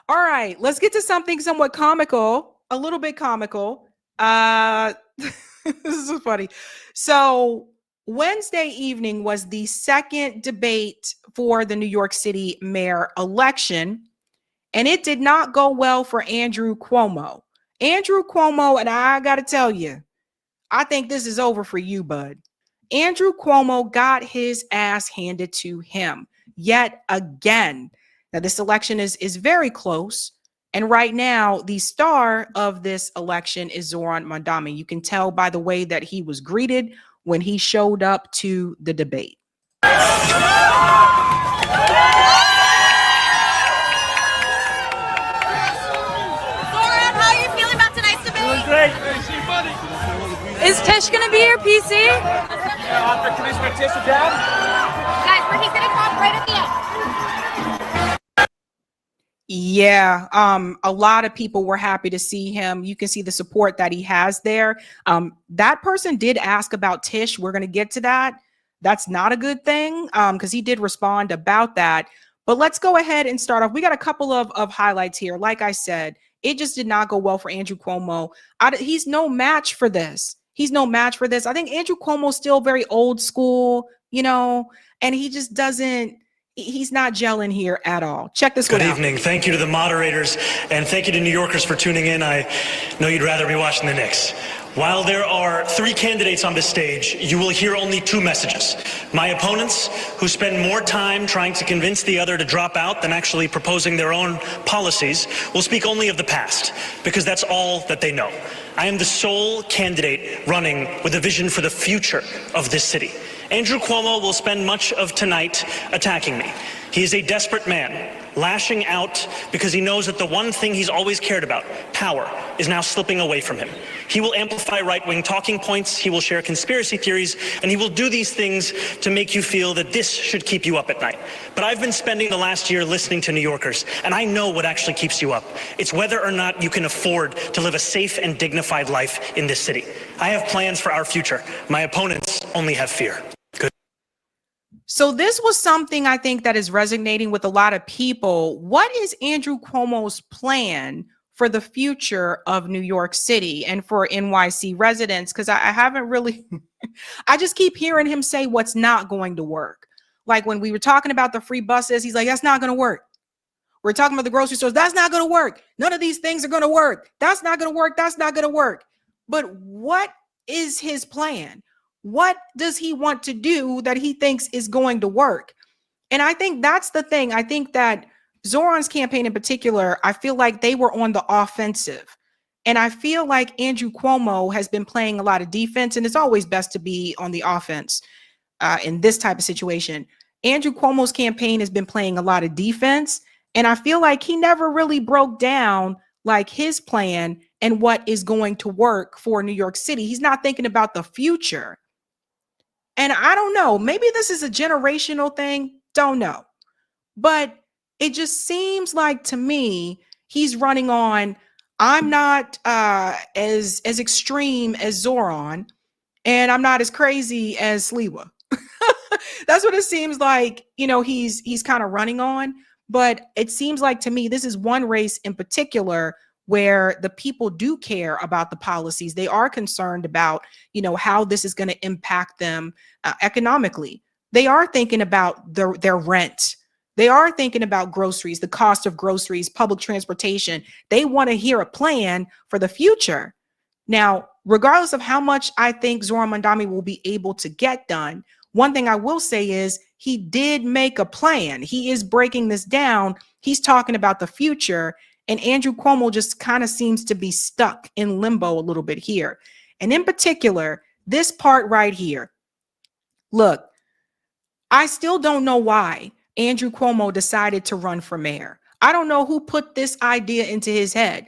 All right, let's get to something somewhat comical, a little bit comical. This is funny. So Wednesday evening was the second debate for the New York City mayor election, and it did not go well for Andrew Cuomo. Andrew Cuomo, and I got to tell you, I think this is over for you, bud. Andrew Cuomo got his ass handed to him yet again. Now, this election is very close. And right now, the star of this election is Zoran Mamdani. You can tell by the way that he was greeted when he showed up to the debate. Zoran, how are you feeling about tonight's debate? Feeling great. Is Tish going to be your PC? Can we spend Tish down? Guys, where he's going to come right at the end. Yeah, a lot of people were happy to see him. You can see the support that he has there. That person did ask about Tish. We're going to get to that. That's not a good thing because he did respond about that. But let's go ahead and start off. We got a couple of highlights here. Like I said, it just did not go well for Andrew Cuomo. He's no match for this. He's no match for this. I think Andrew Cuomo's still very old school, and he just doesn't. He's not gelling here at all. Check this one out. Good evening. Thank you to the moderators, and thank you to New Yorkers for tuning in. I know you'd rather be watching the Knicks. While there are 3 candidates on this stage, you will hear only 2 messages. My opponents, who spend more time trying to convince the other to drop out than actually proposing their own policies, will speak only of the past, because that's all that they know. I am the sole candidate running with a vision for the future of this city. Andrew Cuomo will spend much of tonight attacking me. He is a desperate man, lashing out because he knows that the one thing he's always cared about, power, is now slipping away from him. He will amplify right-wing talking points, he will share conspiracy theories, and he will do these things to make you feel that this should keep you up at night. But I've been spending the last year listening to New Yorkers, and I know what actually keeps you up. It's whether or not you can afford to live a safe and dignified life in this city. I have plans for our future. My opponents only have fear. So this was something I think that is resonating with a lot of people. What is Andrew Cuomo's plan for the future of New York City and for NYC residents? Because I haven't really, I just keep hearing him say what's not going to work. Like when we were talking about the free buses, he's like, that's not going to work. We're talking about the grocery stores. That's not going to work. None of these things are going to work. That's not going to work. That's not going to work. But what is his plan? What does he want to do that he thinks is going to work? And I think that's the thing. I think that Zoran's campaign in particular, I feel like they were on the offensive. And I feel like Andrew Cuomo has been playing a lot of defense, and it's always best to be on the offense in this type of situation. Andrew Cuomo's campaign has been playing a lot of defense, and I feel like he never really broke down like his plan and what is going to work for New York City. He's not thinking about the future. And I don't know, maybe this is a generational thing, don't know. But it just seems like to me, he's running on, I'm not as extreme as Zoran, and I'm not as crazy as Sliwa. That's what it seems like, he's kind of running on. But it seems like to me, this is one race in particular where the people do care about the policies. They are concerned about, how this is going to impact them economically. They are thinking about their rent. They are thinking about groceries, the cost of groceries, public transportation. They want to hear a plan for the future. Now, regardless of how much I think Zoran Mamdani will be able to get done, one thing I will say is he did make a plan. He is breaking this down. He's talking about the future. And Andrew Cuomo just kind of seems to be stuck in limbo a little bit here. And in particular, this part right here. Look, I still don't know why Andrew Cuomo decided to run for mayor. I don't know who put this idea into his head.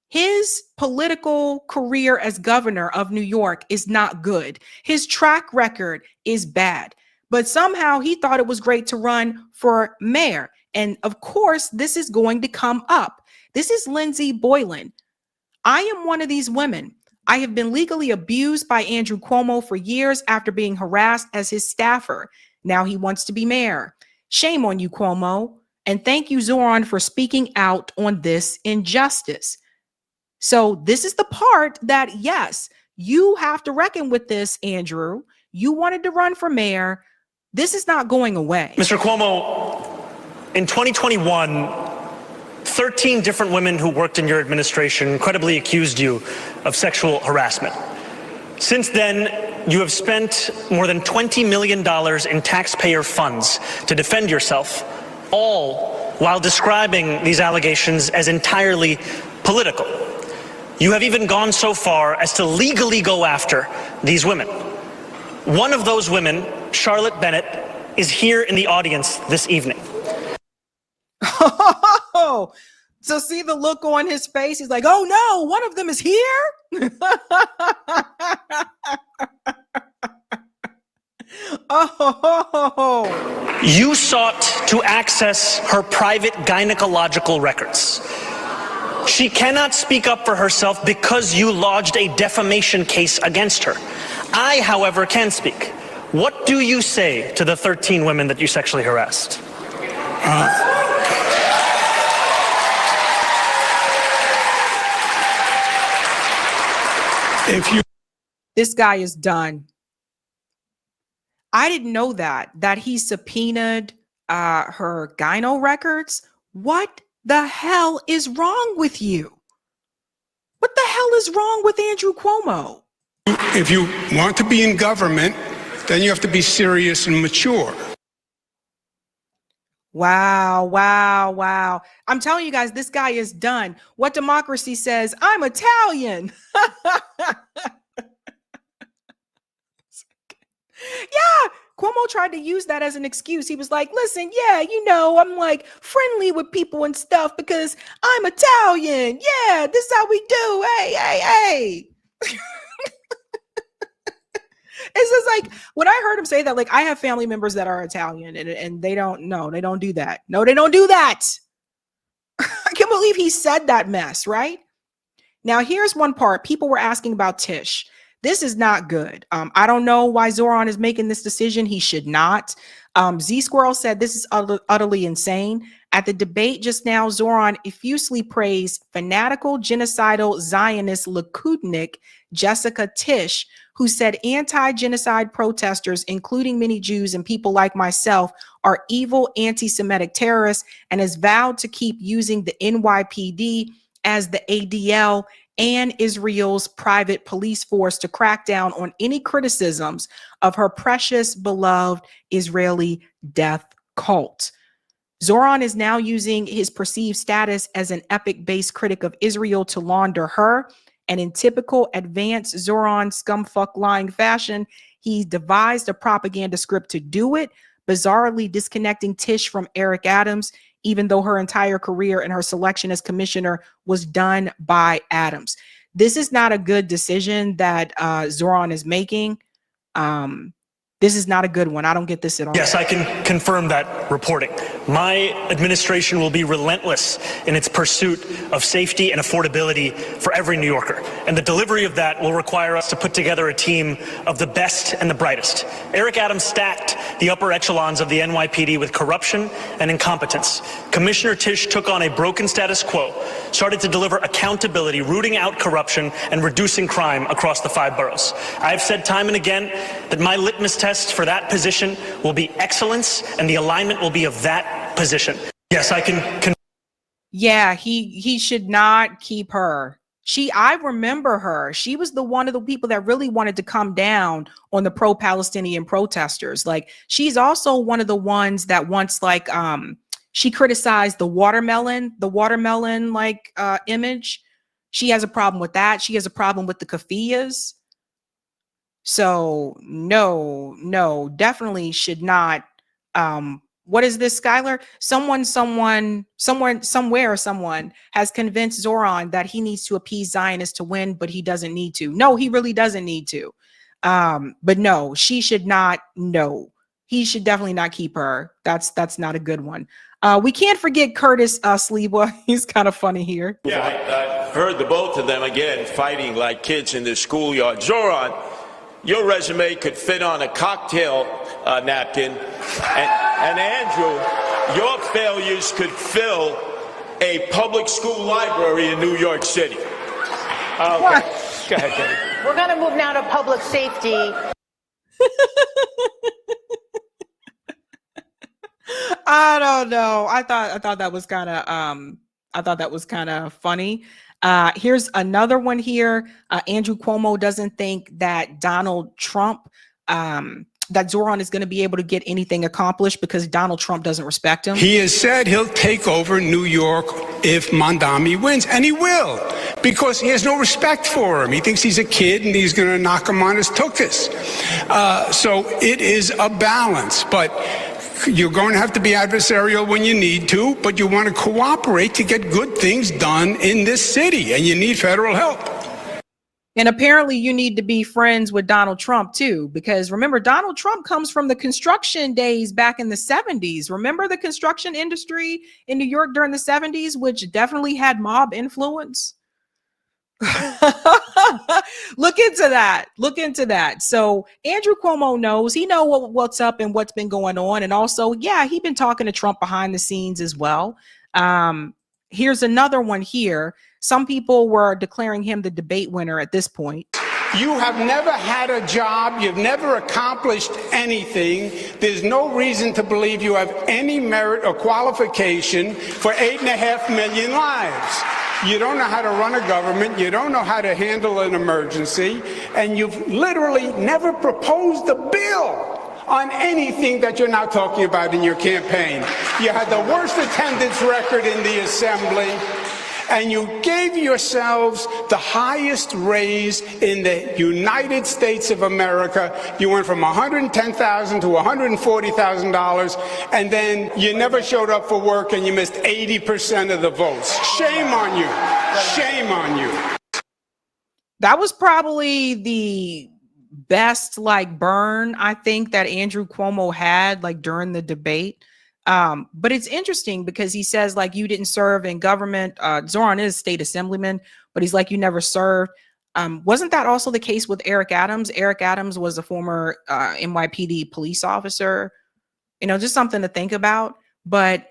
His political career as governor of New York is not good. His track record is bad. But somehow he thought it was great to run for mayor. And of course, this is going to come up. This is Lindsay Boylan. I am one of these women. I have been legally abused by Andrew Cuomo for years after being harassed as his staffer. Now he wants to be mayor. Shame on you, Cuomo. And thank you, Zoran, for speaking out on this injustice. So this is the part that, yes, you have to reckon with this, Andrew. You wanted to run for mayor. This is not going away. Mr. Cuomo, in 2021, 13 different women who worked in your administration credibly accused you of sexual harassment. Since then, you have spent more than $20 million in taxpayer funds to defend yourself, all while describing these allegations as entirely political. You have even gone so far as to legally go after these women. One of those women, Charlotte Bennett, is here in the audience this evening. Oh, so see the look on his face? He's like, oh no, one of them is here? Oh. You sought to access her private gynecological records. She cannot speak up for herself because you lodged a defamation case against her. I, however, can speak. What do you say to the 13 women that you sexually harassed? This guy is done. I didn't know that he subpoenaed her gyno records. What the hell is wrong with you? What the hell is wrong with Andrew Cuomo? If you want to be in government, then you have to be serious and mature. Wow, wow, wow. I'm telling you guys, this guy is done. What democracy says, I'm Italian. Yeah, Cuomo tried to use that as an excuse. He was like, listen, yeah, you know, I'm like friendly with people and stuff because I'm Italian. Yeah, this is how we do. Hey, hey, hey. It's just like when I heard him say that, like I have family members that are Italian and they don't do that. No, they don't do that. I can't believe he said that mess, right? Now, here's one part. People were asking about Tish. This is not good. I don't know why Zoran is making this decision. He should not. Z Squirrel said this is utterly insane. At the debate just now, Zoran effusively praised fanatical, genocidal Zionist Likudnik Jessica Tish, who said anti-genocide protesters, including many Jews and people like myself, are evil anti-Semitic terrorists, and has vowed to keep using the NYPD as the ADL and Israel's private police force to crack down on any criticisms of her precious, beloved Israeli death cult. Zoran is now using his perceived status as an epic-based critic of Israel to launder her. And in typical advanced Zoran scumfuck lying fashion, he devised a propaganda script to do it, bizarrely disconnecting Tish from Eric Adams, even though her entire career and her selection as commissioner was done by Adams. This is not a good decision that Zoran is making. This is not a good one. I don't get this at all. Yes, I can confirm that reporting. My administration will be relentless in its pursuit of safety and affordability for every New Yorker. And the delivery of that will require us to put together a team of the best and the brightest. Eric Adams stacked the upper echelons of the NYPD with corruption and incompetence. Commissioner Tish took on a broken status quo, started to deliver accountability, rooting out corruption and reducing crime across the 5 boroughs. I've said time and again that my litmus test for that position will be excellence, and the alignment will be of that position. Yes, I can. Yeah, he should not keep her. I remember her. She was one of the people that really wanted to come down on the pro-Palestinian protesters. Like, she's also one of the ones that once, like, she criticized the watermelon like image. She has a problem with that. She has a problem with the keffiyehs. So no, definitely should not. What is this, Skylar? Someone has convinced Zoran that he needs to appease Zionists to win, but he doesn't need to. No, he really doesn't need to. But no, she should not. No, he should definitely not keep her. That's not a good one. We can't forget Curtis Sliwa. He's kind of funny here. Yeah, I heard the both of them again fighting like kids in the schoolyard. Zoran, your resume could fit on a cocktail napkin, and Andrew, your failures could fill a public school library in New York City. Okay. Go ahead, Katie. We're going to move now to public safety. I don't know. I thought that was kind of funny. Here's another one here. Andrew Cuomo doesn't think that Donald Trump, that Zoran is going to be able to get anything accomplished because Donald Trump doesn't respect him. He has said he'll take over New York if Mamdani wins, and he will, because he has no respect for him. He thinks he's a kid and he's going to knock him on his tuchus. So it is a balance, but you're going to have to be adversarial when you need to, but you want to cooperate to get good things done in this city, and you need federal help. And apparently you need to be friends with Donald Trump too, because remember, Donald Trump comes from the construction days back in the 70s. Remember the construction industry in New York during the 70s, which definitely had mob influence? Look into that. So Andrew Cuomo knows, he know what's up and what's been going on. And also, yeah, he's been talking to Trump behind the scenes as well. Here's another one here. Some people were declaring him the debate winner at this point. You have never had a job. You've never accomplished anything. There's no reason to believe you have any merit or qualification for 8.5 million lives. You don't know how to run a government. You don't know how to handle an emergency. And you've literally never proposed a bill on anything that you're now talking about in your campaign. You had the worst attendance record in the assembly, and you gave yourselves the highest raise in the United States of America. You went from $110,000 to $140,000, and then you never showed up for work, and you missed 80% of the votes. Shame on you. Shame on you. That was probably the best burn I think that Andrew Cuomo had during the debate. But it's interesting because he says you didn't serve in government. Zoran is state assemblyman, but he's you never served. Wasn't that also the case with Eric Adams? Eric Adams was a former NYPD police officer. Just something to think about. But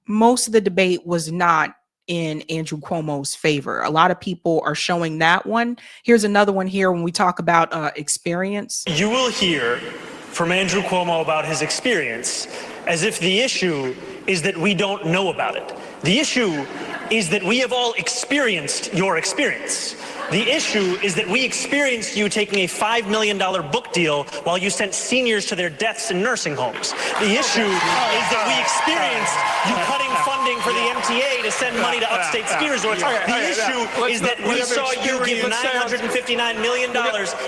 most of the debate was not in Andrew Cuomo's favor. A lot of people are showing that one. Here's another one here when we talk about experience. You will hear from Andrew Cuomo about his experience as if the issue is that we don't know about it. The issue is that we have all experienced your experience. The issue is that we experienced you taking a $5 million book deal while you sent seniors to their deaths in nursing homes. The issue is that we experienced you cutting funding for the MTA to send money to upstate ski resorts. The issue is that we saw you give $959 million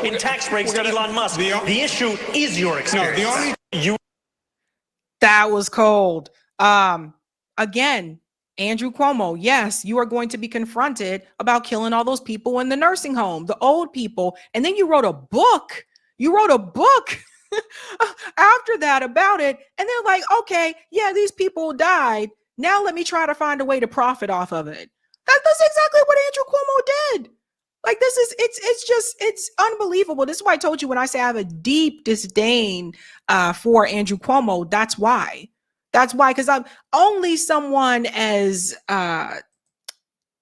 in tax breaks to Elon Musk. The issue is your experience. That was cold. Again, Andrew Cuomo, yes, you are going to be confronted about killing all those people in the nursing home, the old people. And then you wrote a book. After that about it. And they're like, okay, yeah, these people died. Now let me try to find a way to profit off of it. That's exactly what Andrew Cuomo did. It's unbelievable. This is why I told you when I say I have a deep disdain for Andrew Cuomo. That's why, because I'm only someone as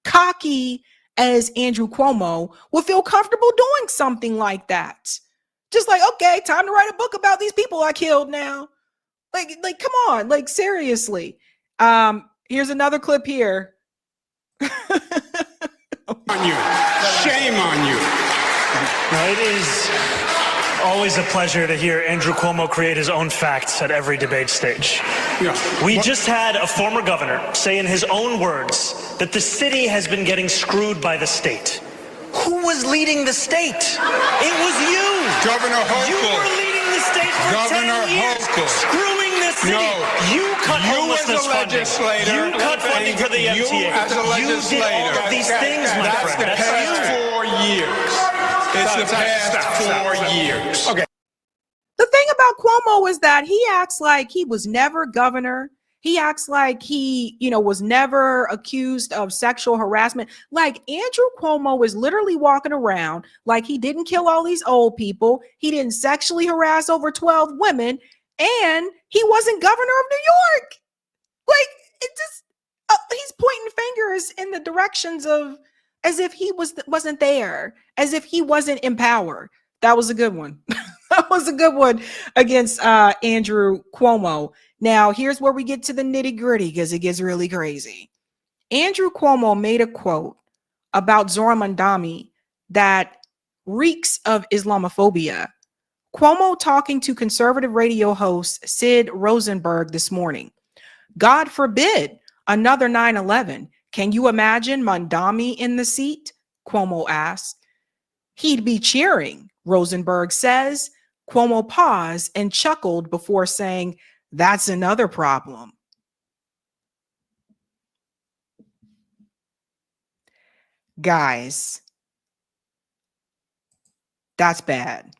cocky as Andrew Cuomo would feel comfortable doing something like that. Just okay, time to write a book about these people I killed now. Come on, seriously. Here's another clip here. On you. Shame on you. It is always a pleasure to hear Andrew Cuomo create his own facts at every debate stage. Yeah. We just had a former governor say in his own words that the city has been getting screwed by the state. Who was leading the state? It was you. Governor Hochul. You were leading the state for Governor 10 years, Hochul. Screwing the city. No. You cut homelessness as a legislator, funding. You cut funding for the MTA. You as a legislator. You did all of these things, my That's friend. the past 4 years. It's the past 4 years. Okay. The thing about Cuomo is that he acts like he was never governor. He acts like he, was never accused of sexual harassment. Andrew Cuomo is literally walking around like he didn't kill all these old people. He didn't sexually harass over 12 women, and he wasn't governor of New York. Like, it just, he's pointing fingers in the directions of as if he wasn't there, as if he wasn't in power. That was a good one. That was a good one against Andrew Cuomo. Now, here's where we get to the nitty gritty because it gets really crazy. Andrew Cuomo made a quote about Zohran Mamdani that reeks of Islamophobia. Cuomo talking to conservative radio host Sid Rosenberg this morning. God forbid another 9/11. Can you imagine Mamdani in the seat? Cuomo asked. He'd be cheering, Rosenberg says. Cuomo paused and chuckled before saying, that's another problem. Guys, that's bad.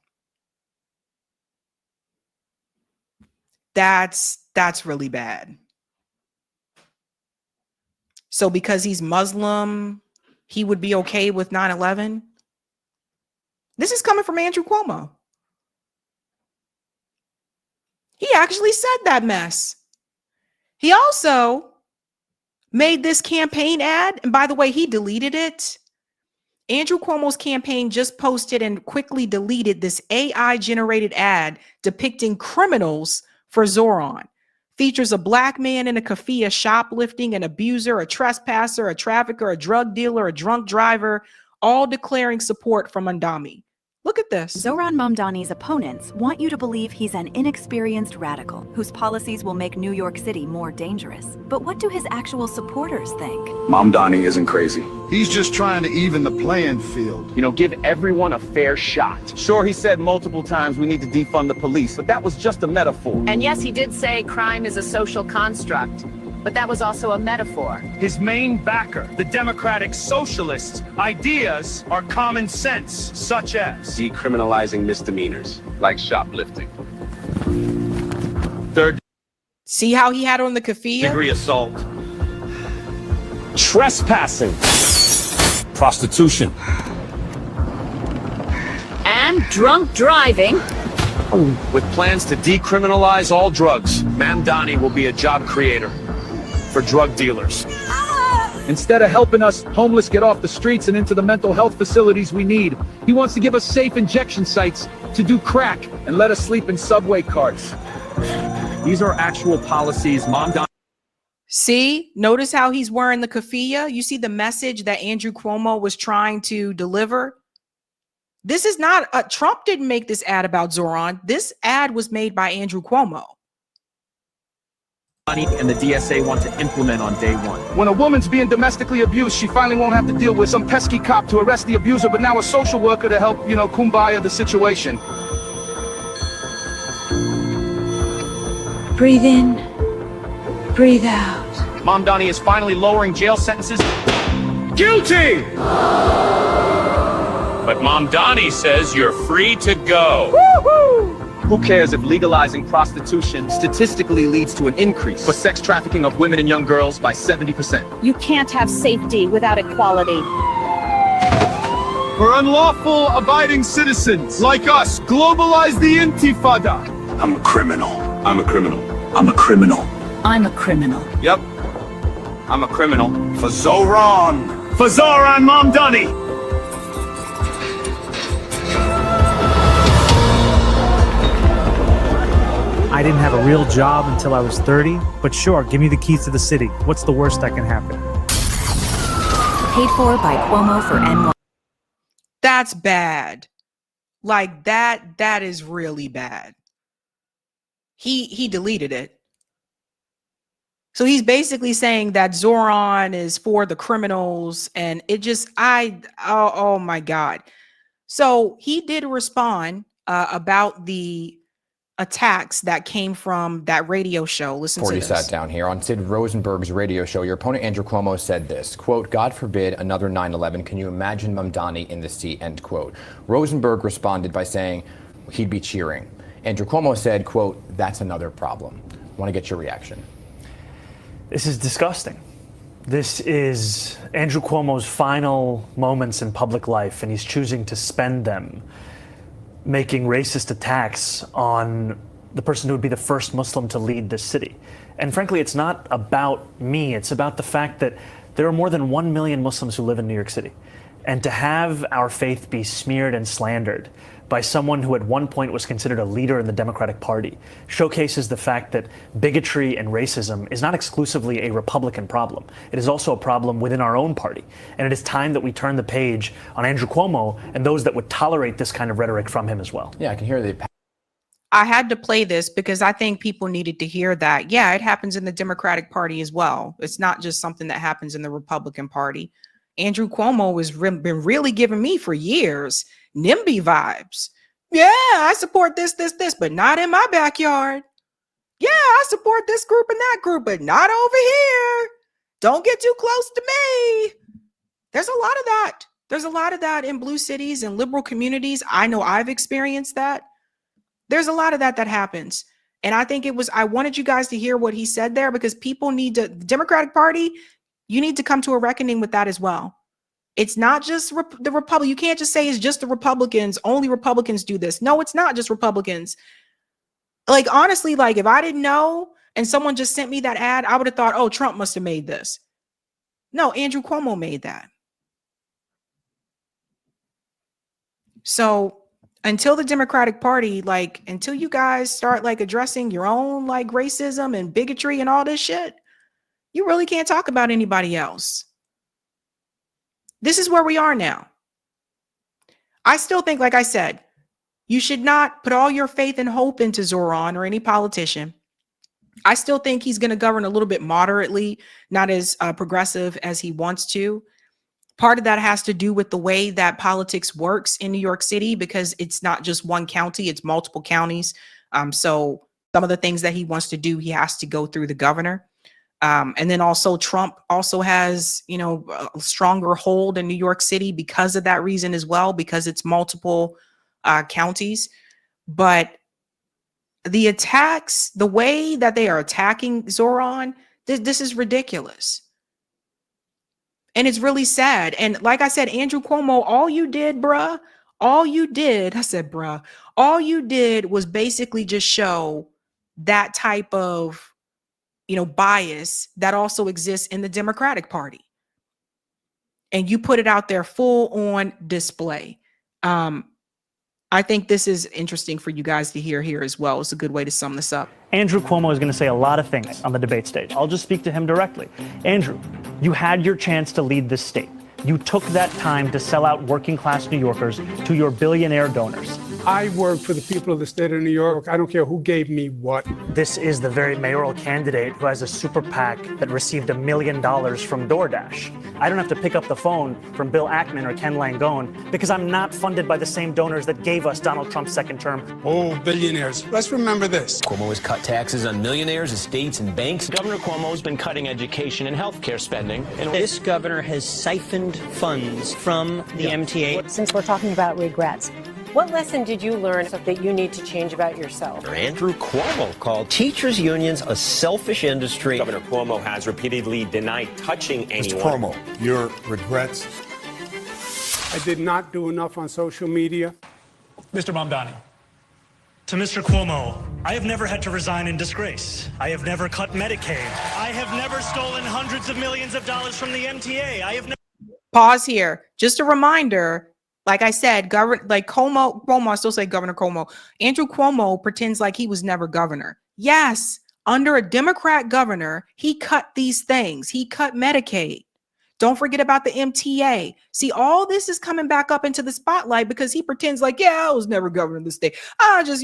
That's really bad. So because he's Muslim, he would be okay with 9/11? This is coming from Andrew Cuomo. He actually said that mess. He also made this campaign ad, and by the way, he deleted it. Andrew Cuomo's campaign just posted and quickly deleted this AI-generated ad depicting criminals for Zohran. Features a black man in a keffiyeh shoplifting, an abuser, a trespasser, a trafficker, a drug dealer, a drunk driver, all declaring support for Mamdani. Look at this. Zohran Mamdani's opponents want you to believe he's an inexperienced radical whose policies will make New York City more dangerous. But what do his actual supporters think? Mamdani isn't crazy. He's just trying to even the playing field. You know, give everyone a fair shot. Sure, he said multiple times we need to defund the police, but that was just a metaphor. And yes, he did say crime is a social construct. But that was also a metaphor. His main backer, the Democratic Socialists' ideas are common sense, such as Decriminalizing misdemeanors, like shoplifting. Third See how he had on the keffiyeh? degree assault. Trespassing. Prostitution. And drunk driving. With plans to decriminalize all drugs, Mamdani will be a job creator for drug dealers. Instead of helping us homeless get off the streets and into the mental health facilities we need, he wants to give us safe injection sites to do crack and let us sleep in subway carts. these are actual policies. Mamdani. See, notice how he's wearing the keffiyeh. You see the message that Andrew Cuomo was trying to deliver. This is not Trump didn't make this ad about Zohran. This ad was made by Andrew Cuomo. And the DSA want to implement on day one. When a woman's being domestically abused, she finally won't have to deal with some pesky cop to arrest the abuser, but now a social worker to help, kumbaya the situation. Breathe in, breathe out. Mamdani is finally lowering jail sentences. Guilty! But Mamdani says you're free to go. Woo-hoo! Who cares if legalizing prostitution statistically leads to an increase for sex trafficking of women and young girls by 70%? You can't have safety without equality. For unlawful abiding citizens like us, globalize the intifada. I'm a criminal. I'm a criminal. I'm a criminal. I'm a criminal. Yep. I'm a criminal. For Zohran. For Zohran Mamdani. I didn't have a real job until I was 30, but sure, give me the keys to the city. What's the worst that can happen? Paid for by Cuomo for NY. That's bad. Like that is really bad. He deleted it. So he's basically saying that Zohran is for the criminals, and it just oh my God. So he did respond about the attacks that came from that radio show. Listen to this. Before you sat down here on Sid Rosenberg's radio show, your opponent Andrew Cuomo said this, quote, God forbid another 9/11. Can you imagine Mamdani in the seat, end quote. Rosenberg responded by saying he'd be cheering. Andrew Cuomo said, quote, that's another problem. I want to get your reaction. This is disgusting. This is Andrew Cuomo's final moments in public life, and he's choosing to spend them making racist attacks on the person who would be the first Muslim to lead this city. And frankly, it's not about me. It's about the fact that there are more than 1 million Muslims who live in New York City. And to have our faith be smeared and slandered by someone who at one point was considered a leader in the Democratic Party showcases the fact that bigotry and racism is not exclusively a Republican problem. It is also a problem within our own party. And it is time that we turn the page on Andrew Cuomo and those that would tolerate this kind of rhetoric from him as well. Yeah, I can hear the... I had to play this because I think people needed to hear that. Yeah, it happens in the Democratic Party as well. It's not just something that happens in the Republican Party. Andrew Cuomo has been really giving me for years NIMBY vibes. Yeah, I support this, but not in my backyard. Yeah, I support this group and that group, but not over here. Don't get too close to me. There's a lot of that. There's a lot of that in blue cities and liberal communities. I know I've experienced that. There's a lot of that happens. And I think I wanted you guys to hear what he said there because people need to, the Democratic Party, you need to come to a reckoning with that as well. It's not just the Republic. You can't just say it's just the Republicans. Only Republicans do this. No, it's not just Republicans. Like, honestly, like if I didn't know and someone just sent me that ad, I would have thought, oh, Trump must have made this. No, Andrew Cuomo made that. So until the Democratic Party, like until you guys start like addressing your own like racism and bigotry and all this shit, you really can't talk about anybody else. This is where we are now. I still think, like I said, you should not put all your faith and hope into Zoran or any politician. I still think he's going to govern a little bit moderately, not as progressive as he wants to. Part of that has to do with the way that politics works in New York City, because it's not just one county, it's multiple counties. So some of the things that he wants to do, he has to go through the governor. And then also Trump also has, a stronger hold in New York City because of that reason as well, because it's multiple counties. But the attacks, the way that they are attacking Zoran, this is ridiculous. And it's really sad. And like I said, Andrew Cuomo, all you did was basically just show that type of bias that also exists in the Democratic Party. And you put it out there full on display. I think this is interesting for you guys to hear here as well. It's a good way to sum this up. Andrew Cuomo is going to say a lot of things on the debate stage. I'll just speak to him directly. Andrew, you had your chance to lead this state. You took that time to sell out working class New Yorkers to your billionaire donors. I work for the people of the state of New York. I don't care who gave me what. This is the very mayoral candidate who has a super PAC that received $1 million from DoorDash. I don't have to pick up the phone from Bill Ackman or Ken Langone because I'm not funded by the same donors that gave us Donald Trump's second term. Oh, billionaires. Let's remember this. Cuomo has cut taxes on millionaires, estates, and banks. Governor Cuomo has been cutting education and health care spending. And this governor has siphoned funds from the MTA. Since we're talking about regrets, what lesson did you learn that you need to change about yourself? Andrew Cuomo called teachers' unions a selfish industry. Governor Cuomo has repeatedly denied touching anyone. Mr. Cuomo, your regrets? I did not do enough on social media. Mr. Mamdani, to Mr. Cuomo, I have never had to resign in disgrace. I have never cut Medicaid. I have never stolen hundreds of millions of dollars from the MTA. I have never... Pause here. Just a reminder. Like I said, Cuomo, I still say Governor Cuomo. Andrew Cuomo pretends like he was never governor. Yes, under a Democrat governor, he cut these things. He cut Medicaid. Don't forget about the MTA. See, all this is coming back up into the spotlight because he pretends like, yeah, I was never governor of the state. I just,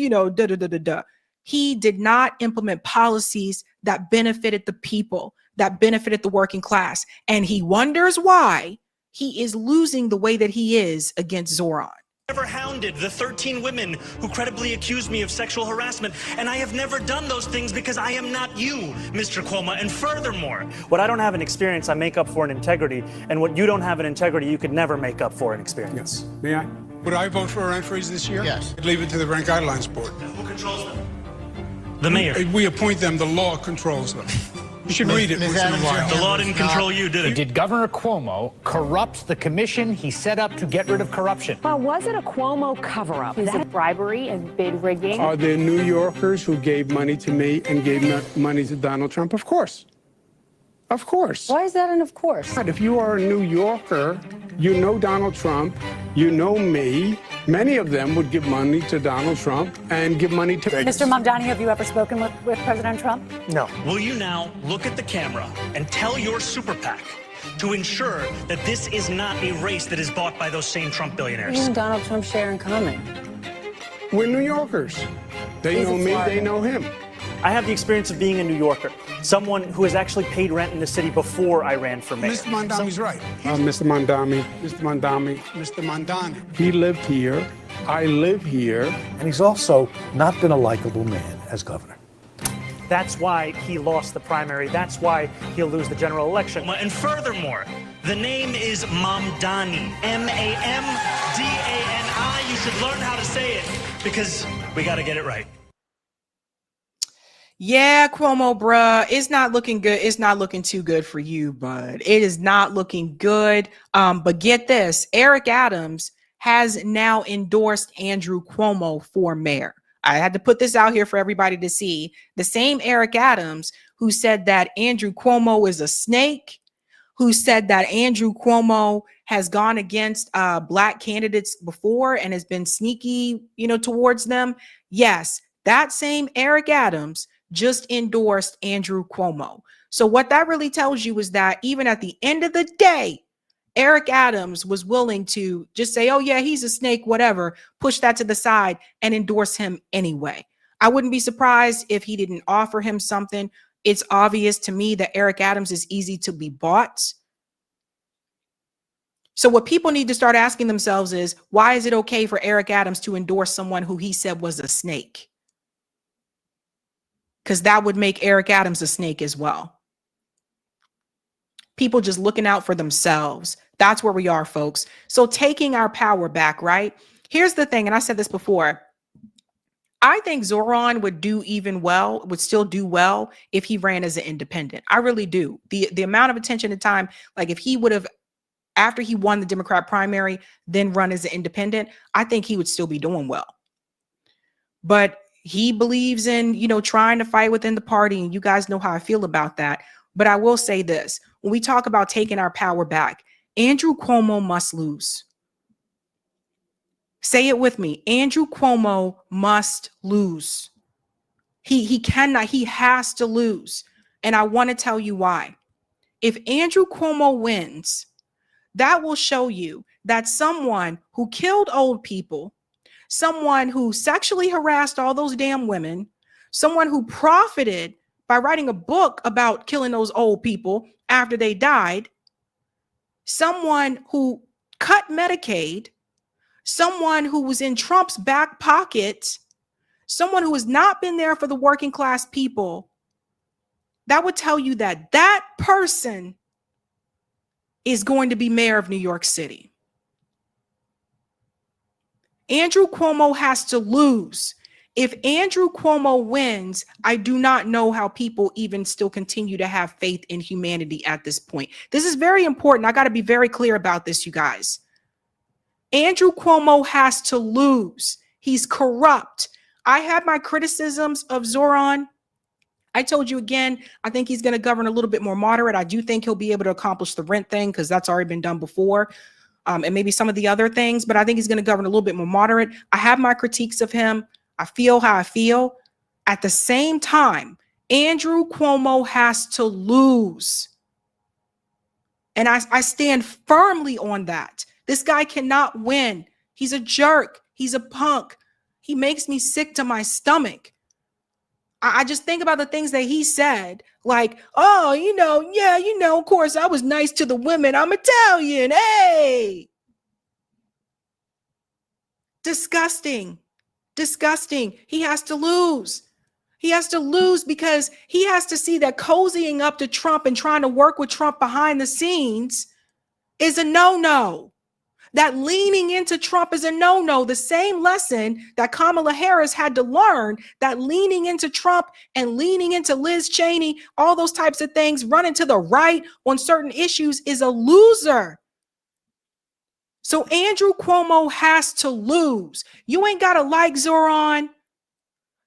He did not implement policies that benefited the people, that benefited the working class. And he wonders why he is losing the way that he is against Zoran. Never hounded the 13 women who credibly accused me of sexual harassment, and I have never done those things because I am not you, Mr. Cuomo. And furthermore, what I don't have in experience, I make up for in integrity, and what you don't have in integrity, you could never make up for in experience. Yes. May I? Would I vote for a rent freeze this year? Yes. I'd leave it to the Rent Guidelines Board. Who controls them? The mayor. We appoint them. The law controls them. You should read it once in a while. The law didn't control you, did it? Did Governor Cuomo corrupt the commission he set up to get rid of corruption? Well, was it a Cuomo cover-up? Is it bribery and bid rigging? Are there New Yorkers who gave money to me and gave money to Donald Trump? Of course. Of course. Why is that an of course? If you are a New Yorker, you know Donald Trump, you know me. Many of them would give money to Donald Trump and give money to... Mr. Mamdani, have you ever spoken with President Trump? No. Will you now look at the camera and tell your super PAC to ensure that this is not a race that is bought by those same Trump billionaires? You and Donald Trump share in common. We're New Yorkers. They know me, they know him. I have the experience of being a New Yorker, someone who has actually paid rent in the city before I ran for mayor. Mr. Mamdani's right. Mr. Mamdani. He lived here. I live here. And he's also not been a likable man as governor. That's why he lost the primary. That's why he'll lose the general election. And furthermore, the name is Mamdani. M-A-M-D-A-N-I. You should learn how to say it because we got to get it right. Yeah, Cuomo, bruh, it's not looking good. It's not looking too good for you, bud. It is not looking good. But get this, Eric Adams has now endorsed Andrew Cuomo for mayor. I had to put this out here for everybody to see. The same Eric Adams who said that Andrew Cuomo is a snake, who said that Andrew Cuomo has gone against black candidates before and has been sneaky, towards them. Yes, that same Eric Adams just endorsed Andrew Cuomo. So what that really tells you is that even at the end of the day, Eric Adams was willing to just say, oh yeah, he's a snake, whatever, push that to the side and endorse him anyway. I wouldn't be surprised if he didn't offer him something. It's obvious to me that Eric Adams is easy to be bought. So what people need to start asking themselves is, why is it okay for Eric Adams to endorse someone who he said was a snake? Because that would make Eric Adams a snake as well. People just looking out for themselves. That's where we are, folks. So taking our power back, right? Here's the thing, and I said this before. I think Zoran would still do well if he ran as an independent. I really do. The amount of attention and time, like if he would have, after he won the Democrat primary, then run as an independent, I think he would still be doing well. But he believes in, trying to fight within the party. And you guys know how I feel about that. But I will say this, when we talk about taking our power back, Andrew Cuomo must lose. Say it with me. Andrew Cuomo must lose. He cannot, he has to lose. And I want to tell you why. If Andrew Cuomo wins, that will show you that someone who killed old people, someone who sexually harassed all those damn women, someone who profited by writing a book about killing those old people after they died, someone who cut Medicaid, someone who was in Trump's back pocket, someone who has not been there for the working class people, that would tell you that that person is going to be mayor of New York City. Andrew Cuomo has to lose. If Andrew Cuomo wins, I do not know how people even still continue to have faith in humanity at this point. This is very important. I got to be very clear about this, you guys. Andrew Cuomo has to lose. He's corrupt. I have my criticisms of Zoran. I told you again, I think he's going to govern a little bit more moderate. I do think he'll be able to accomplish the rent thing because that's already been done before. And maybe some of the other things, but I think he's going to govern a little bit more moderate. I have my critiques of him. I feel how I feel. At the same time, Andrew Cuomo has to lose. And I stand firmly on that. This guy cannot win. He's a jerk. He's a punk. He makes me sick to my stomach. I just think about the things that he said, like, oh, of course, I was nice to the women. I'm Italian. Hey. Disgusting. Disgusting. He has to lose. He has to lose because he has to see that cozying up to Trump and trying to work with Trump behind the scenes is a no-no. that leaning into Trump is a no-no. The same lesson that Kamala Harris had to learn, that leaning into Trump and leaning into Liz Cheney, all those types of things, running to the right on certain issues is a loser. So Andrew Cuomo has to lose. You ain't got to like Zoran.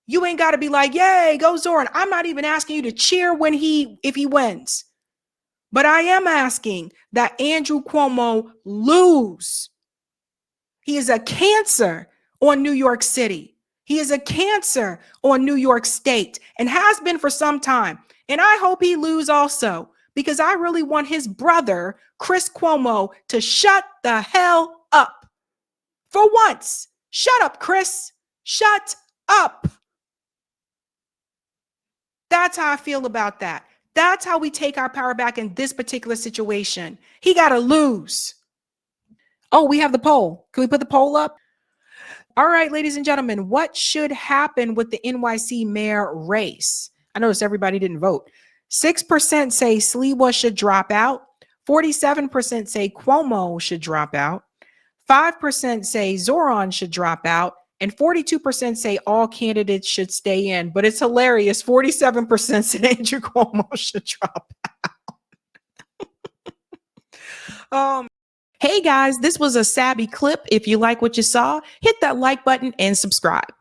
You ain't got to be like, yay, go Zoran. I'm not even asking you to cheer if he wins. But I am asking that Andrew Cuomo lose. He is a cancer on New York City. He is a cancer on New York State and has been for some time. And I hope he lose also, because I really want his brother, Chris Cuomo, to shut the hell up. For once, shut up, Chris. Shut up. That's how I feel about that. That's how we take our power back in this particular situation. He got to lose. Oh, we have the poll. Can we put the poll up? All right, ladies and gentlemen, what should happen with the NYC mayor race? I noticed everybody didn't vote. 6% say Sliwa should drop out. 47% say Cuomo should drop out. 5% say Zoran should drop out. And 42% say all candidates should stay in. But it's hilarious. 47% said Andrew Cuomo should drop out. Hey guys, this was a Sabby clip. If you like what you saw, hit that like button and subscribe.